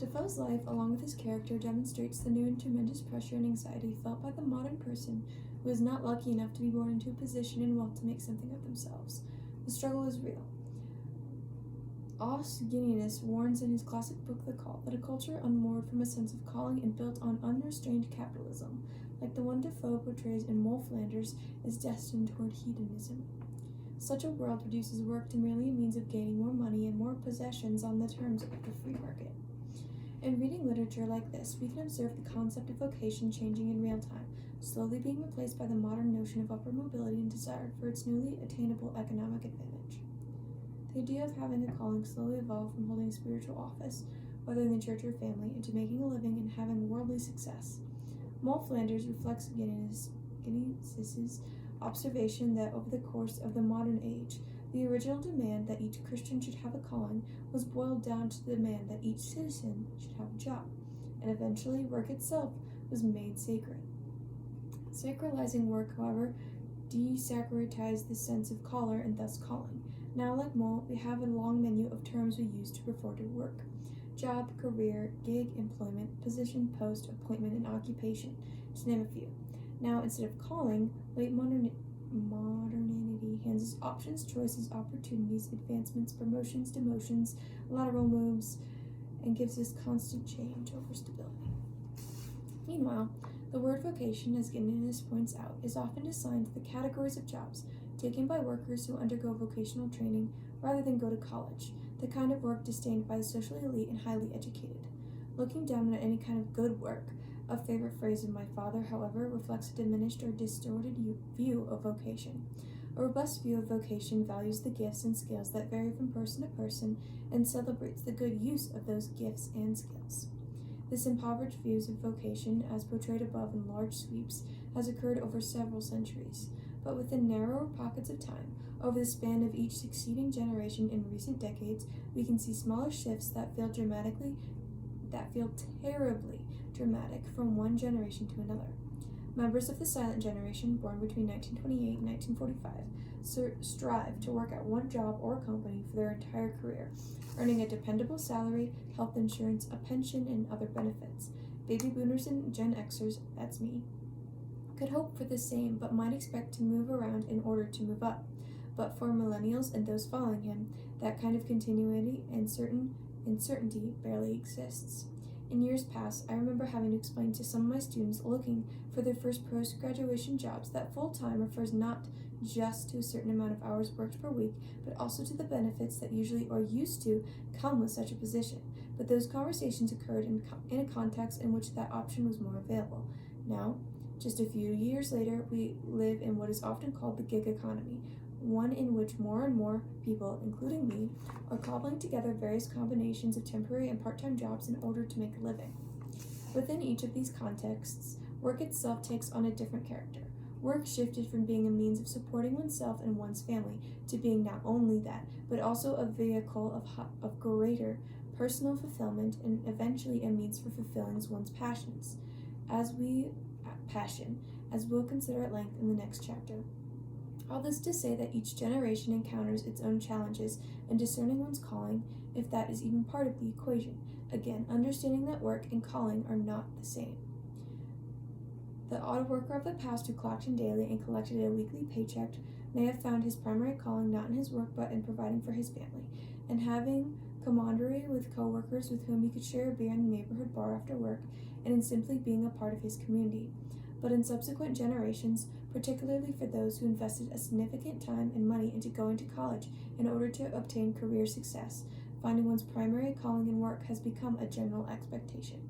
Defoe's life, along with his character, demonstrates the new and tremendous pressure and anxiety felt by the modern person who is not lucky enough to be born into a position and wealth to make something of themselves. The struggle is real. Os Guinness warns in his classic book The Call that a culture unmoored from a sense of calling and built on unrestrained capitalism, like the one Defoe portrays in Mole Flanders, is destined toward hedonism. Such a world reduces work to merely a means of gaining more money and more possessions on the terms of the free market. In reading literature like this, we can observe the concept of vocation changing in real time, slowly being replaced by the modern notion of upward mobility and desire for its newly attainable economic advantage. The idea of having a calling slowly evolved from holding a spiritual office, whether in the church or family, into making a living and having worldly success. Mole Flanders reflects Guinness's observation that over the course of the modern age, the original demand that each Christian should have a calling was boiled down to the demand that each citizen should have a job, and eventually work itself was made sacred. Sacralizing work, however, desacralized the sense of caller and thus calling. Now, like Mole, we have a long menu of terms we use to refer to work: job, career, gig, employment, position, post, appointment, and occupation, to name a few. Now, instead of calling, late modernity hands us options, choices, opportunities, advancements, promotions, demotions, lateral moves, and gives us constant change over stability. Meanwhile, the word vocation, as Guinness points out, is often assigned to the categories of jobs taken by workers who undergo vocational training rather than go to college, the kind of work disdained by the socially elite and highly educated. Looking down at any kind of good work, a favorite phrase of my father, however, reflects a diminished or distorted view of vocation. A robust view of vocation values the gifts and skills that vary from person to person and celebrates the good use of those gifts and skills. This impoverished view of vocation, as portrayed above in large sweeps, has occurred over several centuries, but within narrower pockets of time, over the span of each succeeding generation in recent decades, we can see smaller shifts that feel terribly dramatic from one generation to another. Members of the silent generation, born between 1928 and 1945, strive to work at one job or company for their entire career, earning a dependable salary, health insurance, a pension, and other benefits. Baby boomers and Gen Xers, that's me, could hope for the same but might expect to move around in order to move up. But for millennials and those following him, that kind of continuity and certainty barely exists. In years past, I remember having to explain to some of my students looking for their first post-graduation jobs that full-time refers not just to a certain amount of hours worked per week, but also to the benefits that usually or used to come with such a position. But those conversations occurred in a context in which that option was more available. Now, just a few years later, we live in what is often called the gig economy, one in which more and more people, including me, are cobbling together various combinations of temporary and part-time jobs in order to make a living. Within each of these contexts, work itself takes on a different character. Work shifted from being a means of supporting oneself and one's family to being not only that, but also a vehicle of greater personal fulfillment and eventually a means for fulfilling one's passions, as we'll consider at length in the next chapter. All this to say that each generation encounters its own challenges in discerning one's calling, if that is even part of the equation. Again, understanding that work and calling are not the same. The auto worker of the past who clocked in daily and collected a weekly paycheck may have found his primary calling not in his work but in providing for his family, and having camaraderie with co-workers with whom he could share a beer in the neighborhood bar after work, and in simply being a part of his community. But in subsequent generations, particularly for those who invested a significant time and money into going to college in order to obtain career success, finding one's primary calling in work has become a general expectation.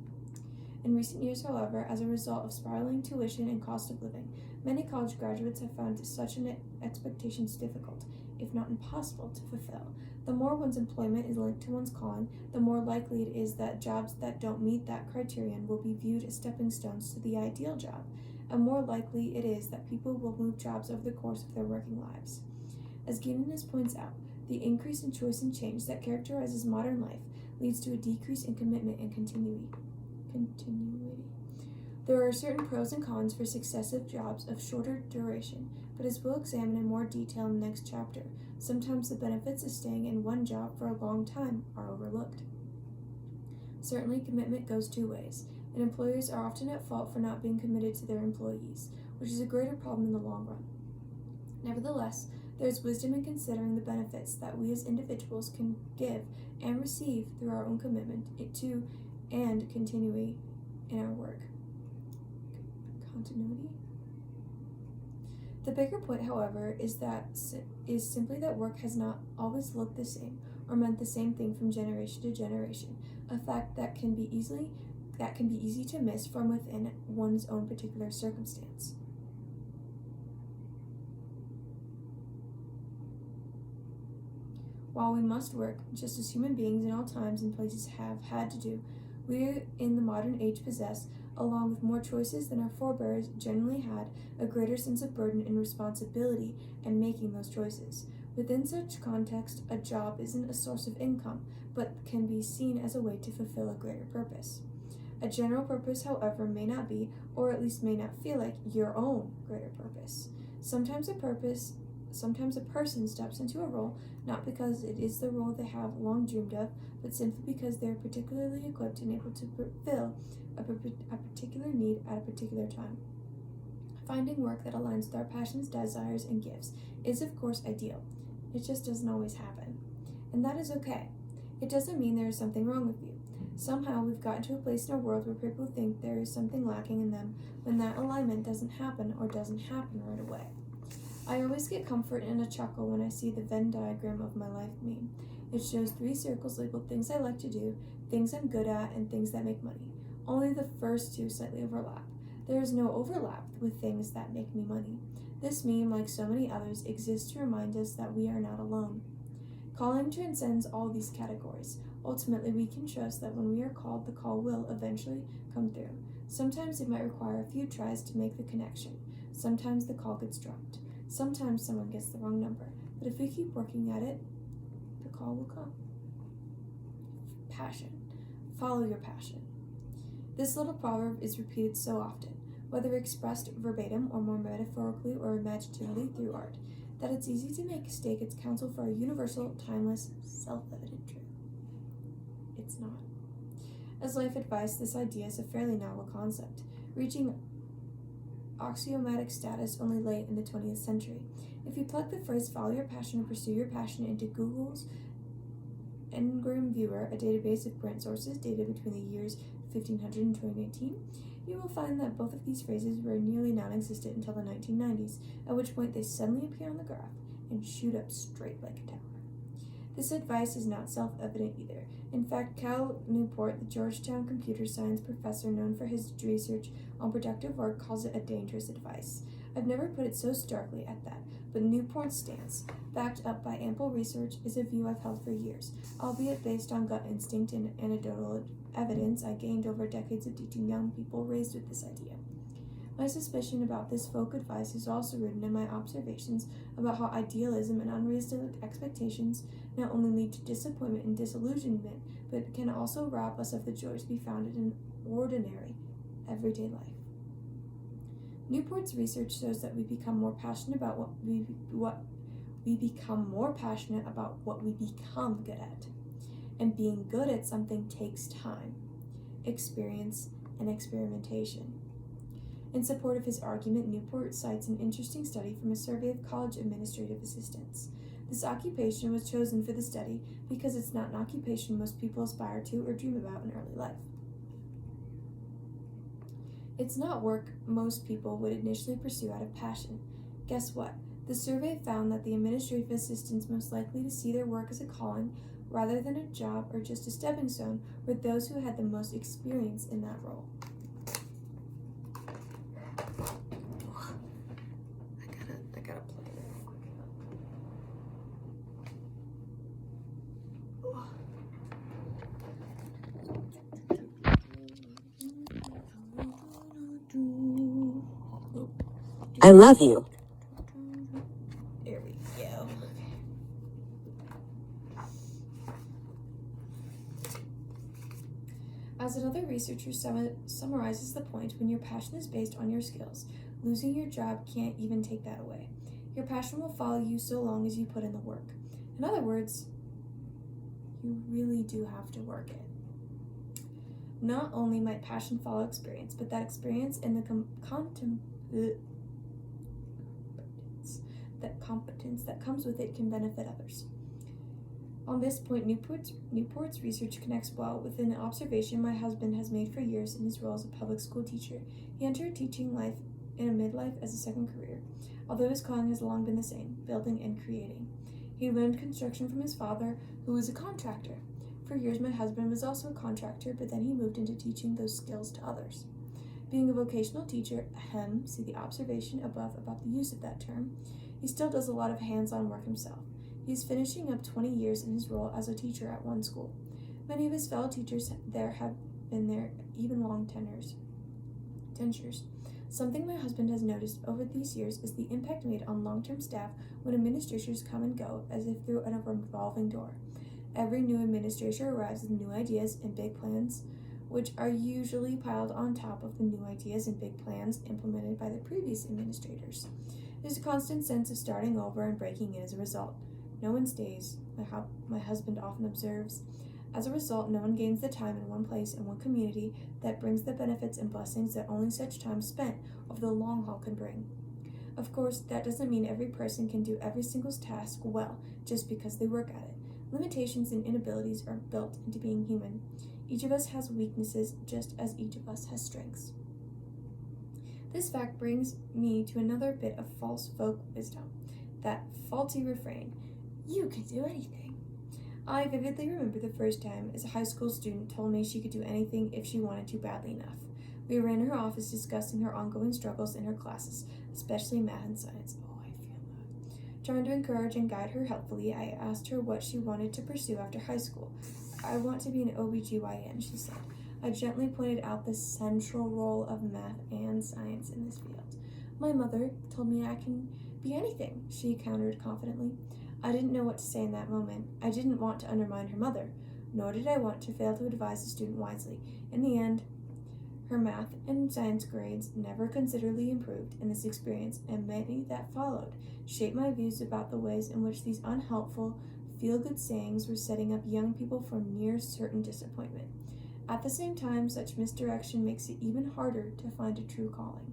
In recent years, however, as a result of spiraling tuition and cost of living, many college graduates have found such an expectation difficult, if not impossible, to fulfill. The more one's employment is linked to one's calling, the more likely it is that jobs that don't meet that criterion will be viewed as stepping stones to the ideal job, and more likely it is that people will move jobs over the course of their working lives. As Guinness points out, the increase in choice and change that characterizes modern life leads to a decrease in commitment and continuity. There are certain pros and cons for successive jobs of shorter duration, but as we'll examine in more detail in the next chapter, sometimes the benefits of staying in one job for a long time are overlooked. Certainly, commitment goes two ways, and employers are often at fault for not being committed to their employees, which is a greater problem in the long run. Nevertheless, there is wisdom in considering the benefits that we as individuals can give and receive through our own commitment to and continuity in our work. Continuity? The bigger point, however, is simply that work has not always looked the same or meant the same thing from generation to generation, a fact that can be easy to miss from within one's own particular circumstance. While we must work, just as human beings in all times and places have had to do, we in the modern age possess, along with more choices than our forebears generally had, a greater sense of burden and responsibility in making those choices. Within such context, a job isn't a source of income, but can be seen as a way to fulfill a greater purpose. A general purpose, however, may not be, or at least may not feel like, your own greater purpose. Sometimes a person steps into a role not because it is the role they have long dreamed of, but simply because they are particularly equipped and able to fulfill a particular need at a particular time. Finding work that aligns with our passions, desires, and gifts is, of course, ideal. It just doesn't always happen. And that is okay. It doesn't mean there is something wrong with you. Somehow we've gotten to a place in our world where people think there is something lacking in them when that alignment doesn't happen or doesn't happen right away. I always get comfort and a chuckle when I see the Venn diagram of my life meme. It shows 3 circles labeled things I like to do, things I'm good at, and things that make money. Only the first 2 slightly overlap. There is no overlap with things that make me money. This meme, like so many others, exists to remind us that we are not alone. Calling transcends all these categories. Ultimately, we can trust that when we are called, the call will eventually come through. Sometimes it might require a few tries to make the connection. Sometimes the call gets dropped. Sometimes someone gets the wrong number, but if we keep working at it, the call will come. Passion. Follow your passion. This little proverb is repeated so often, whether expressed verbatim or more metaphorically or imaginatively through art, that it's easy to make mistake its counsel for a universal, timeless, self-evident truth. It's not. As life advice, this idea is a fairly novel concept, reaching axiomatic status only late in the 20th century. If you plug the phrase follow your passion or pursue your passion into Google's Ngram Viewer, a database of print sources dated between the years 1500 and 2019, you will find that both of these phrases were nearly non-existent until the 1990s, at which point they suddenly appear on the graph and shoot up straight like a tower. This advice is not self-evident either. In fact, Cal Newport, the Georgetown computer science professor known for his research on productive work, calls it a dangerous advice. I've never put it so starkly at that, but Newport's stance, backed up by ample research, is a view I've held for years, albeit based on gut instinct and anecdotal evidence I gained over decades of teaching young people raised with this idea. My suspicion about this folk advice is also rooted in my observations about how idealism and unrealistic expectations not only lead to disappointment and disillusionment, but can also rob us of the joy to be found in ordinary, everyday life. Newport's research shows that we become more passionate about what we become good at. And being good at something takes time, experience, and experimentation. In support of his argument, Newport cites an interesting study from a survey of college administrative assistants. This occupation was chosen for the study because it's not an occupation most people aspire to or dream about in early life. It's not work most people would initially pursue out of passion. Guess what? The survey found that the administrative assistants most likely to see their work as a calling rather than a job or just a stepping stone were those who had the most experience in that role. I gotta play it. I love you. There we go. As another researcher summarizes the point, when your passion is based on your skills, losing your job can't even take that away. Your passion will follow you so long as you put in the work. In other words, you really do have to work it. Not only might passion follow experience, but that experience and the competence that comes with it can benefit others. On this point, Newport's research connects well with an observation my husband has made for years in his role as a public school teacher. He entered teaching life in a midlife as a second career, although his calling has long been the same, building and creating. He learned construction from his father, who was a contractor. For years, my husband was also a contractor, but then he moved into teaching those skills to others. Being a vocational teacher, see the observation above about the use of that term, he still does a lot of hands-on work himself. He's finishing up 20 years in his role as a teacher at one school. Many of his fellow teachers there have been there even long tenures. Something my husband has noticed over these years is the impact made on long-term staff when administrators come and go as if through a revolving door. Every new administrator arrives with new ideas and big plans, which are usually piled on top of the new ideas and big plans implemented by the previous administrators. There's a constant sense of starting over and breaking in as a result. No one stays, my husband often observes. As a result, no one gains the time in one place and one community that brings the benefits and blessings that only such time spent over the long haul can bring. Of course, that doesn't mean every person can do every single task well just because they work at it. Limitations and inabilities are built into being human. Each of us has weaknesses just as each of us has strengths. This fact brings me to another bit of false folk wisdom, that faulty refrain, "You can do anything." I vividly remember the first time as a high school student told me she could do anything if she wanted to badly enough. We were in her office discussing her ongoing struggles in her classes, especially math and science. Oh, I feel that. Trying to encourage and guide her helpfully, I asked her what she wanted to pursue after high school. "I want to be an OBGYN, she said. I gently pointed out the central role of math and science in this field. "My mother told me I can be anything," she countered confidently. I didn't know what to say in that moment. I didn't want to undermine her mother, nor did I want to fail to advise the student wisely. In the end, her math and science grades never considerably improved, and this experience, and many that followed, shaped my views about the ways in which these unhelpful, feel-good sayings were setting up young people for near certain disappointment. At the same time, such misdirection makes it even harder to find a true calling.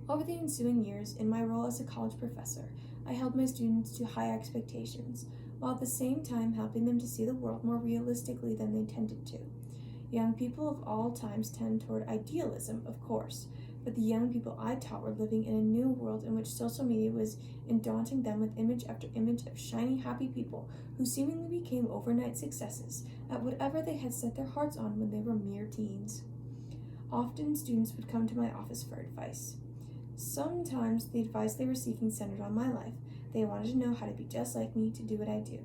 Over the ensuing years, in my role as a college professor, I held my students to high expectations, while at the same time helping them to see the world more realistically than they tended to. Young people of all times tend toward idealism, of course, but the young people I taught were living in a new world in which social media was daunting them with image after image of shiny, happy people who seemingly became overnight successes at whatever they had set their hearts on when they were mere teens. Often students would come to my office for advice. Sometimes the advice they were seeking centered on my life. They wanted to know how to be just like me, to do what I do.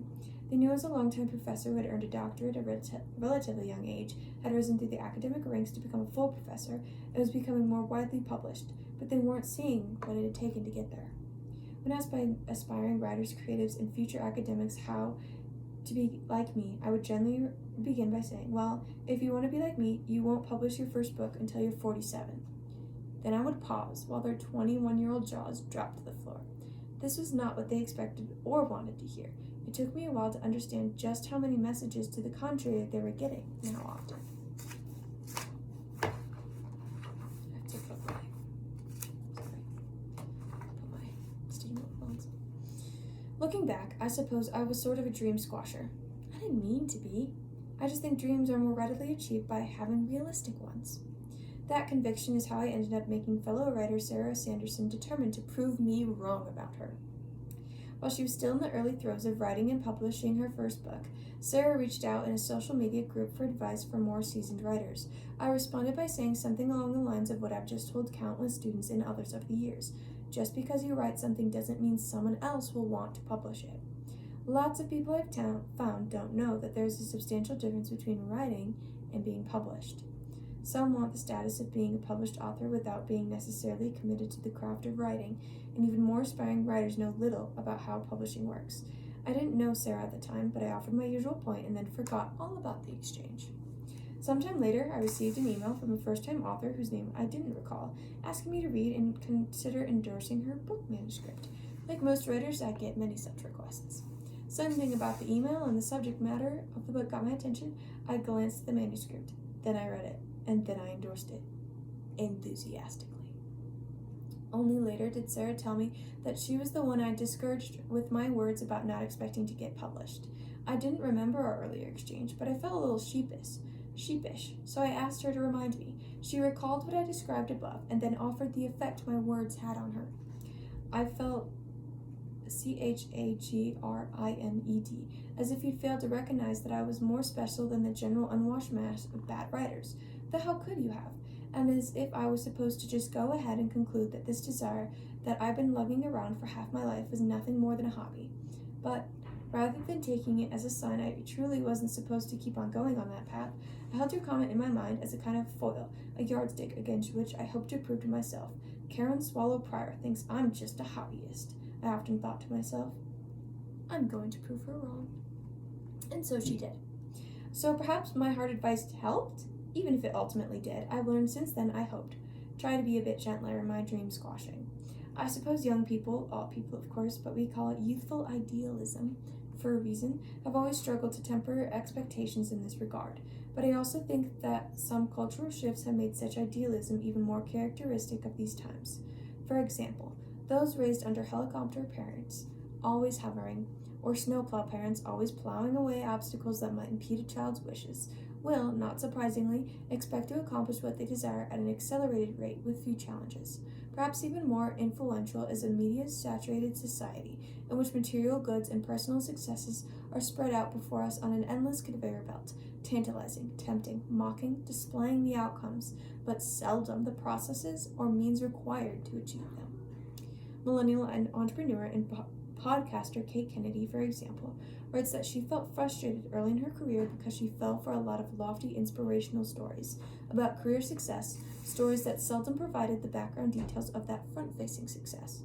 They knew as a longtime professor who had earned a doctorate at a relatively young age, had risen through the academic ranks to become a full professor, and was becoming more widely published, but they weren't seeing what it had taken to get there. When asked by aspiring writers, creatives, and future academics how to be like me, I would generally begin by saying, "Well, if you want to be like me, you won't publish your first book until you're 47. Then I would pause while their 21-year-old jaws dropped to the floor. This was not what they expected or wanted to hear. It took me a while to understand just how many messages to the contrary they were getting, and how often. I have to put my steam phones. Looking back, I suppose I was sort of a dream squasher. I didn't mean to be. I just think dreams are more readily achieved by having realistic ones. That conviction is how I ended up making fellow writer Sarah Sanderson determined to prove me wrong about her. While she was still in the early throes of writing and publishing her first book, Sarah reached out in a social media group for advice for more seasoned writers. I responded by saying something along the lines of what I've just told countless students and others over the years. Just because you write something doesn't mean someone else will want to publish it. Lots of people I've found don't know that there's a substantial difference between writing and being published. Some want the status of being a published author without being necessarily committed to the craft of writing, and even more aspiring writers know little about how publishing works. I didn't know Sarah at the time, but I offered my usual point and then forgot all about the exchange. Sometime later, I received an email from a first-time author whose name I didn't recall, asking me to read and consider endorsing her book manuscript. Like most writers, I get many such requests. Something about the email and the subject matter of the book got my attention. I glanced at the manuscript, then I read it, and then I endorsed it enthusiastically. Only later did Sarah tell me that she was the one I discouraged with my words about not expecting to get published. I didn't remember our earlier exchange, but I felt a little sheepish, so I asked her to remind me. She recalled what I described above, and then offered the effect my words had on her. I felt CHAGRINED, as if you'd failed to recognize that I was more special than the general unwashed mass of bad writers. But how could you have? And as if I was supposed to just go ahead and conclude that this desire that I've been lugging around for half my life was nothing more than a hobby. But rather than taking it as a sign I truly wasn't supposed to keep on going on that path, I held your comment in my mind as a kind of foil, a yardstick against which I hoped to prove to myself. Karen Swallow Pryor thinks I'm just a hobbyist, I often thought to myself. I'm going to prove her wrong. And so she did. So perhaps my hard advice helped? Even if it ultimately did, I've learned since then, I hoped. Try to be a bit gentler in my dream squashing. I suppose young people, all people of course, but we call it youthful idealism, for a reason, have always struggled to temper expectations in this regard. But I also think that some cultural shifts have made such idealism even more characteristic of these times. For example, those raised under helicopter parents, always hovering, or snowplow parents always plowing away obstacles that might impede a child's wishes, will, not surprisingly, expect to accomplish what they desire at an accelerated rate with few challenges. Perhaps even more influential is a media-saturated society in which material goods and personal successes are spread out before us on an endless conveyor belt, tantalizing, tempting, mocking, displaying the outcomes, but seldom the processes or means required to achieve them. Millennial and entrepreneur and podcaster Kate Kennedy, for example, writes that she felt frustrated early in her career because she fell for a lot of lofty inspirational stories about career success, stories that seldom provided the background details of that front-facing success.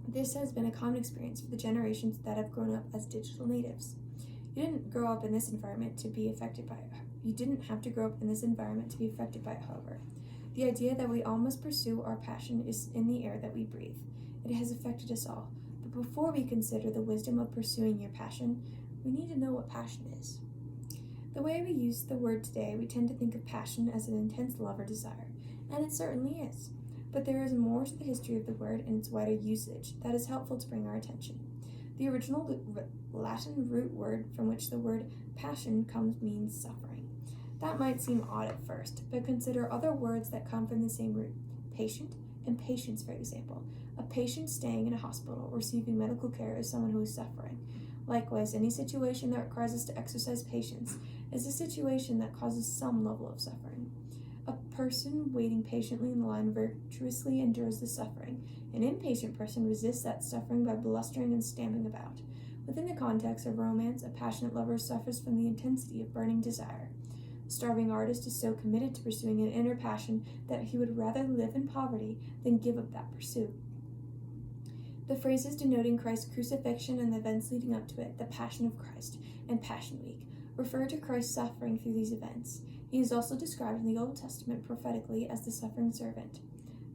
This has been a common experience for the generations that have grown up as digital natives. You didn't grow up in this environment to be affected by it. You didn't have to grow up in this environment to be affected by it, however. The idea that we all must pursue our passion is in the air that we breathe. It has affected us all. But before we consider the wisdom of pursuing your passion, we need to know what passion is. The way we use the word today, we tend to think of passion as an intense love or desire, and it certainly is. But there is more to the history of the word and its wider usage that is helpful to bring our attention. The original Latin root word from which the word passion comes means suffering. That might seem odd at first, but consider other words that come from the same root. Patient and patience, for example. A patient staying in a hospital receiving medical care is someone who is suffering. Likewise, any situation that requires us to exercise patience is a situation that causes some level of suffering. A person waiting patiently in the line virtuously endures the suffering. An impatient person resists that suffering by blustering and stamping about. Within the context of romance, a passionate lover suffers from the intensity of burning desire. A starving artist is so committed to pursuing an inner passion that he would rather live in poverty than give up that pursuit. The phrases denoting Christ's crucifixion and the events leading up to it, the Passion of Christ and Passion Week, refer to Christ's suffering through these events. He is also described in the Old Testament prophetically as the suffering servant.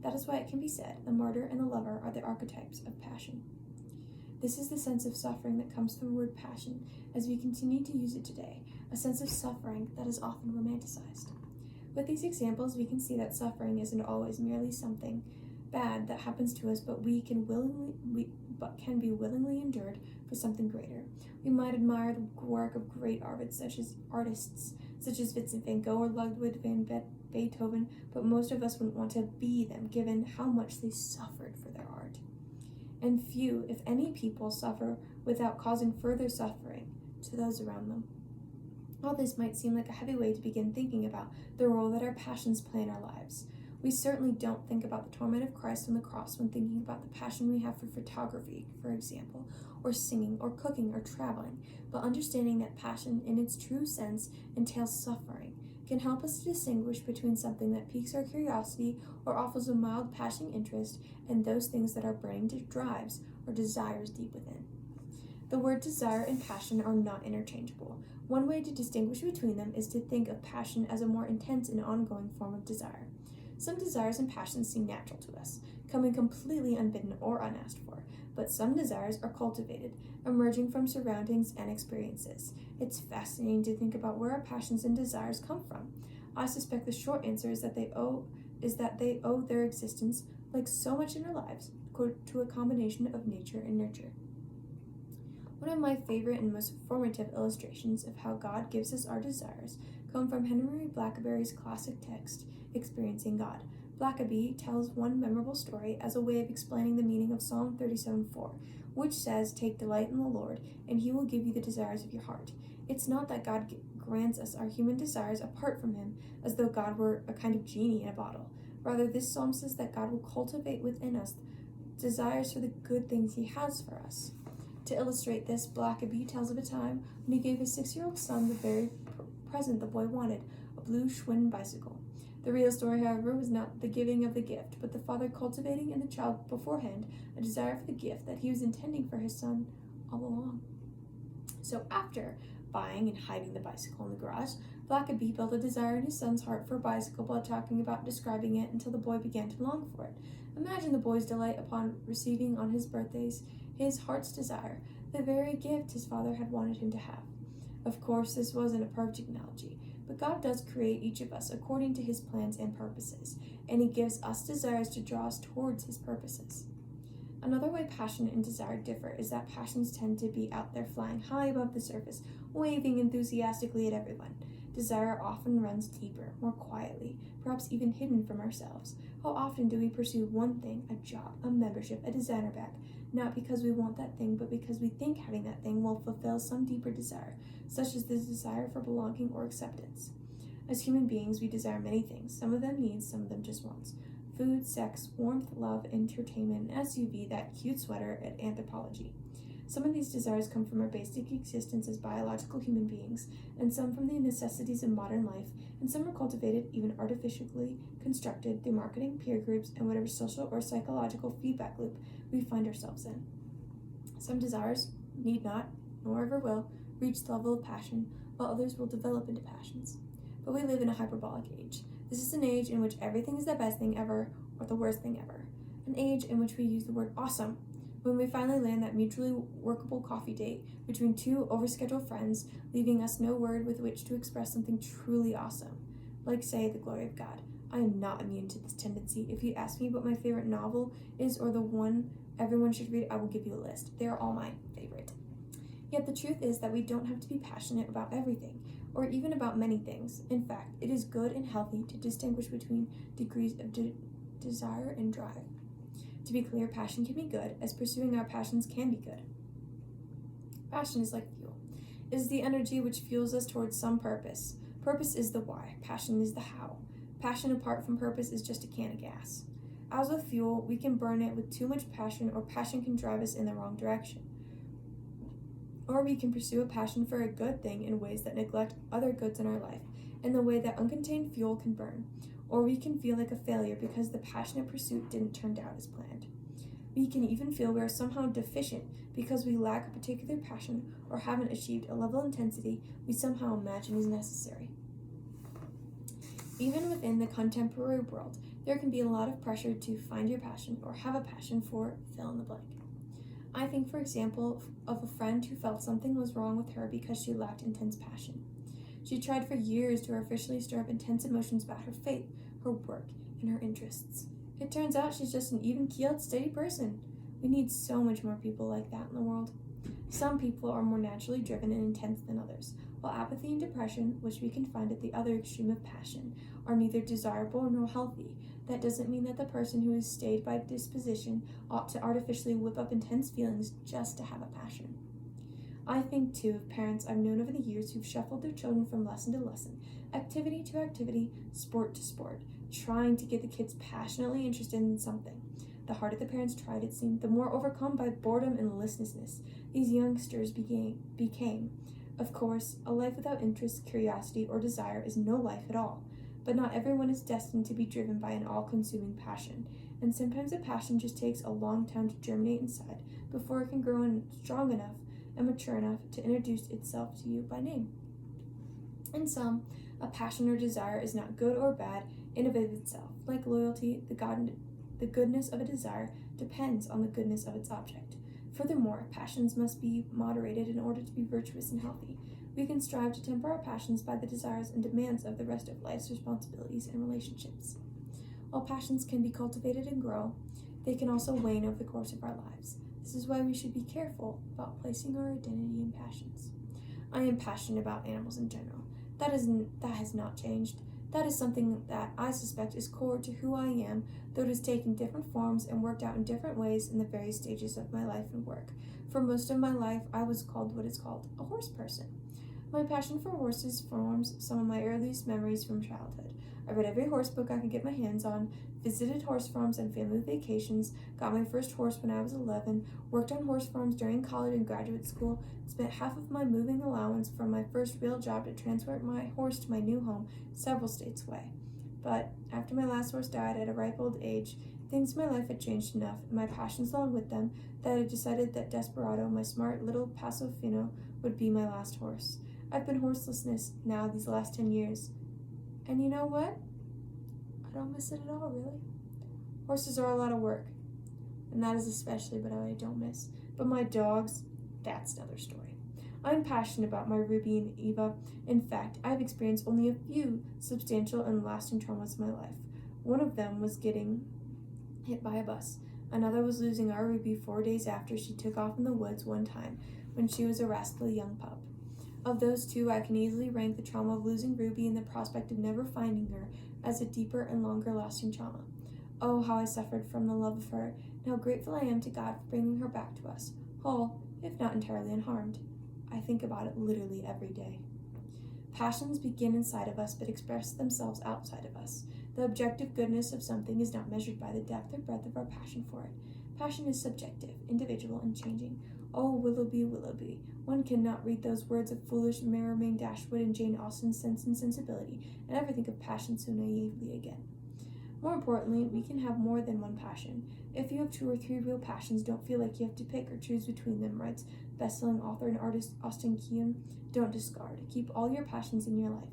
That is why it can be said, the martyr and the lover are the archetypes of passion. This is the sense of suffering that comes from the word passion as we continue to use it today, a sense of suffering that is often romanticized. With these examples, we can see that suffering isn't always merely something bad that happens to us, but can be willingly endured for something greater. We might admire the work of great artists such as Vincent van Gogh or Ludwig van Beethoven, but most of us wouldn't want to be them given how much they suffered for their art. And few, if any, people suffer without causing further suffering to those around them. All this might seem like a heavy way to begin thinking about the role that our passions play in our lives. We certainly don't think about the torment of Christ on the cross when thinking about the passion we have for photography, for example, or singing, or cooking, or traveling, but understanding that passion in its true sense entails suffering can help us to distinguish between something that piques our curiosity or offers a mild passing interest and those things that our brain drives or desires deep within. The word desire and passion are not interchangeable. One way to distinguish between them is to think of passion as a more intense and ongoing form of desire. Some desires and passions seem natural to us, coming completely unbidden or unasked for, but some desires are cultivated, emerging from surroundings and experiences. It's fascinating to think about where our passions and desires come from. I suspect the short answer is that they owe their existence, like so much in our lives, to a combination of nature and nurture. One of my favorite and most formative illustrations of how God gives us our desires come from Henry Blackaby's classic text, Experiencing God. Blackaby tells one memorable story as a way of explaining the meaning of Psalm 37:4, which says, "Take delight in the Lord, and he will give you the desires of your heart." It's not that God grants us our human desires apart from him, as though God were a kind of genie in a bottle. Rather, this psalm says that God will cultivate within us desires for the good things he has for us. To illustrate this, Blackaby tells of a time when he gave his 6-year-old son the very present the boy wanted, a blue Schwinn bicycle. The real story, however, was not the giving of the gift, but the father cultivating in the child beforehand a desire for the gift that he was intending for his son all along. So after buying and hiding the bicycle in the garage, Blackaby built a desire in his son's heart for a bicycle by talking about describing it until the boy began to long for it. Imagine the boy's delight upon receiving on his birthdays his heart's desire, the very gift his father had wanted him to have. Of course, this wasn't a perfect analogy, but God does create each of us according to his plans and purposes, and he gives us desires to draw us towards his purposes. Another way passion and desire differ is that passions tend to be out there flying high above the surface, waving enthusiastically at everyone. Desire often runs deeper, more quietly, perhaps even hidden from ourselves. How often do we pursue one thing, a job, a membership, a designer bag, not because we want that thing, but because we think having that thing will fulfill some deeper desire, such as the desire for belonging or acceptance. As human beings, we desire many things, some of them needs, some of them just wants. Food, sex, warmth, love, entertainment, an SUV, that cute sweater, and anthropology. Some of these desires come from our basic existence as biological human beings, and some from the necessities of modern life, and some are cultivated, even artificially constructed, through marketing, peer groups, and whatever social or psychological feedback loop we find ourselves in. Some desires need not, nor ever will, reach the level of passion, while others will develop into passions. But we live in a hyperbolic age. This is an age in which everything is the best thing ever, or the worst thing ever. An age in which we use the word awesome when we finally land that mutually workable coffee date between two overscheduled friends, leaving us no word with which to express something truly awesome. Like, say, the glory of God. I am not immune to this tendency. If you ask me what my favorite novel is or the one everyone should read, I will give you a list. They are all my favorite. Yet the truth is that we don't have to be passionate about everything, or even about many things. In fact, it is good and healthy to distinguish between degrees of desire and drive. To be clear, passion can be good, as pursuing our passions can be good. Passion is like fuel. It is the energy which fuels us towards some purpose. Purpose is the why. Passion is the how. Passion apart from purpose is just a can of gas. As with fuel, we can burn it with too much passion, or passion can drive us in the wrong direction. Or we can pursue a passion for a good thing in ways that neglect other goods in our life, in the way that uncontained fuel can burn. Or we can feel like a failure because the passionate pursuit didn't turn out as planned. We can even feel we are somehow deficient because we lack a particular passion or haven't achieved a level of intensity we somehow imagine is necessary. Even within the contemporary world, there can be a lot of pressure to find your passion or have a passion for fill in the blank. I think, for example, of a friend who felt something was wrong with her because she lacked intense passion. She tried for years to artificially stir up intense emotions about her faith, her work, and her interests. It turns out she's just an even-keeled, steady person. We need so much more people like that in the world. Some people are more naturally driven and intense than others, while apathy and depression, which we can find at the other extreme of passion, are neither desirable nor healthy. That doesn't mean that the person who is stayed by disposition ought to artificially whip up intense feelings just to have a passion. I think, too, of parents I've known over the years who've shuffled their children from lesson to lesson, activity to activity, sport to sport, trying to get the kids passionately interested in something. The harder the parents tried, it seemed, the more overcome by boredom and listlessness these youngsters became. Of course, a life without interest, curiosity, or desire is no life at all, but not everyone is destined to be driven by an all-consuming passion, and sometimes a passion just takes a long time to germinate inside before it can grow strong enough and mature enough to introduce itself to you by name. In sum, a passion or desire is not good or bad in and of itself. Like loyalty, the goodness of a desire depends on the goodness of its object. Furthermore, passions must be moderated in order to be virtuous and healthy. We can strive to temper our passions by the desires and demands of the rest of life's responsibilities and relationships. While passions can be cultivated and grow, they can also wane over the course of our lives. This is why we should be careful about placing our identity in passions. I am passionate about animals in general. That has not changed. That is something that I suspect is core to who I am, though it has taken different forms and worked out in different ways in the various stages of my life and work. For most of my life, I was called what is called a horse person. My passion for horses forms some of my earliest memories from childhood. I read every horse book I could get my hands on, visited horse farms on family vacations, got my first horse when I was 11, worked on horse farms during college and graduate school, spent half of my moving allowance from my first real job to transfer my horse to my new home several states away. But after my last horse died at a ripe old age, things in my life had changed enough, and my passions along with them, that I decided that Desperado, my smart little Paso Fino, would be my last horse. I've been horselessness now these last 10 years. And you know what? I don't miss it at all, really. Horses are a lot of work, and that is especially what I don't miss. But my dogs, that's another story. I'm passionate about my Ruby and Eva. In fact, I've experienced only a few substantial and lasting traumas in my life. One of them was getting hit by a bus. Another was losing our Ruby 4 days after she took off in the woods one time when she was a rascally young pup. Of those two, I can easily rank the trauma of losing Ruby and the prospect of never finding her as a deeper and longer-lasting trauma. Oh, how I suffered from the love of her, and how grateful I am to God for bringing her back to us, whole, if not entirely unharmed. I think about it literally every day. Passions begin inside of us but express themselves outside of us. The objective goodness of something is not measured by the depth or breadth of our passion for it. Passion is subjective, individual, and changing. Oh, Willoughby, Willoughby, one cannot read those words of foolish Merrimain Dashwood and Jane Austen's Sense and Sensibility and ever think of passion so naively again. More importantly, we can have more than one passion. If you have 2 or 3 real passions, don't feel like you have to pick or choose between them, writes best-selling author and artist Austen Kean. Don't discard. Keep all your passions in your life.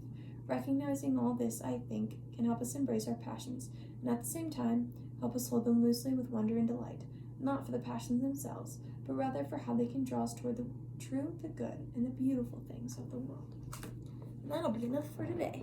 Recognizing all this, I think, can help us embrace our passions, and at the same time, help us hold them loosely with wonder and delight, not for the passions themselves, but rather for how they can draw us toward the true, the good, and the beautiful things of the world. And that'll be enough for today.